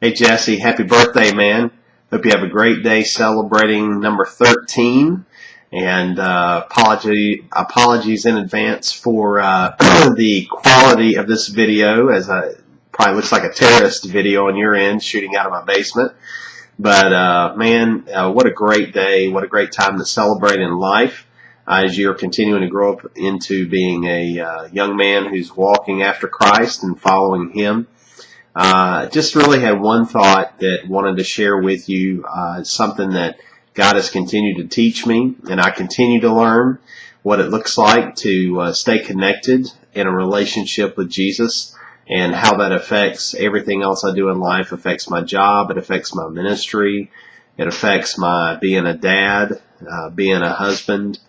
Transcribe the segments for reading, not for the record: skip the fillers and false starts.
Hey Jesse, happy birthday, man. Hope you have a great day celebrating number 13. And apologies in advance for the quality of this video, as probably looks like a terrorist video on your end shooting out of my basement. But man, what a great day, what a great time to celebrate in life as you're continuing to grow up into being a young man who's walking after Christ and following Him. Just really had one thought that wanted to share with you. It's something that God has continued to teach me, and I continue to learn what it looks like to stay connected in a relationship with Jesus, and how that affects everything else I do in life. It affects my job, it affects my ministry, it affects my being a dad, being a husband,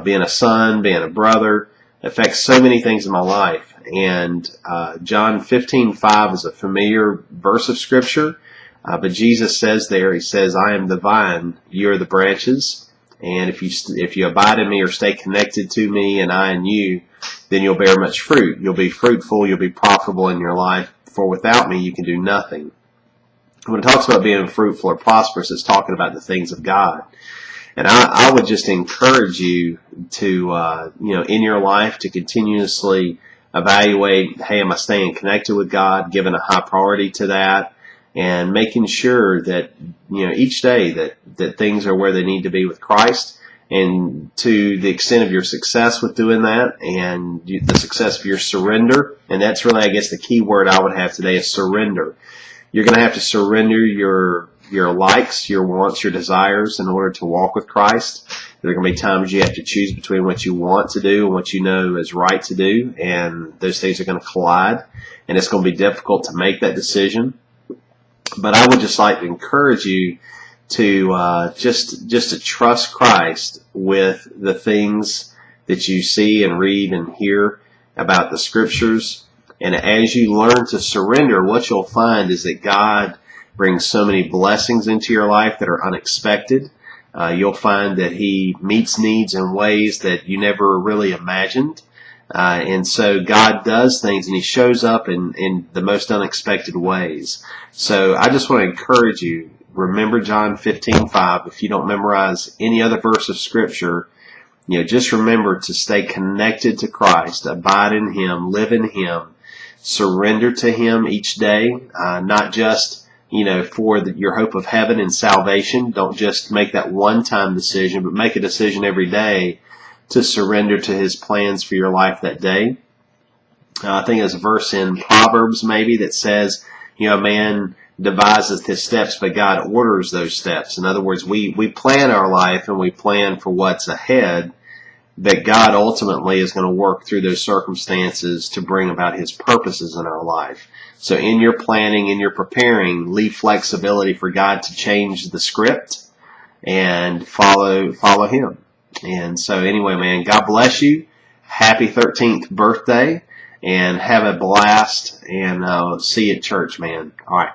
being a son, being a brother. It affects so many things in my life. And John 15:5 is a familiar verse of Scripture, but Jesus says there, He says, "I am the vine, you are the branches, and if you abide in me or stay connected to me and I in you, then you'll bear much fruit. You'll be fruitful, you'll be profitable in your life, for without me you can do nothing." When it talks about being fruitful or prosperous, it's talking about the things of God. And I would just encourage you to, in your life, to continuously evaluate, hey, am I staying connected with God, giving a high priority to that, and making sure that, each day that things are where they need to be with Christ. And to the extent of your success with doing that, and the success of your surrender, and that's really, I guess, the key word I would have today is surrender. You're going to have to surrender your likes, your wants, your desires in order to walk with Christ. There are going to be times you have to choose between what you want to do and what you know is right to do, and those things are going to collide, and it's going to be difficult to make that decision. But I would just like to encourage you to just to trust Christ with the things that you see and read and hear about the Scriptures. And as you learn to surrender, what you'll find is that God brings so many blessings into your life that are unexpected. You'll find that He meets needs in ways that you never really imagined. And so God does things, and He shows up in the most unexpected ways. So I just want to encourage you, remember John 15:5. If you don't memorize any other verse of Scripture, just remember to stay connected to Christ, abide in Him, live in Him, surrender to Him each day, not just for your hope of heaven and salvation. Don't just make that one-time decision, but make a decision every day to surrender to His plans for your life that day. I think there's a verse in Proverbs maybe that says, man devises his steps, but God orders those steps. In other words, we plan our life and we plan for what's ahead, but God ultimately is going to work through those circumstances to bring about His purposes in our life. So in your planning, in your preparing, leave flexibility for God to change the script and follow Him. And so anyway, man, God bless you. Happy 13th birthday, and have a blast, and see you at church, man. All right.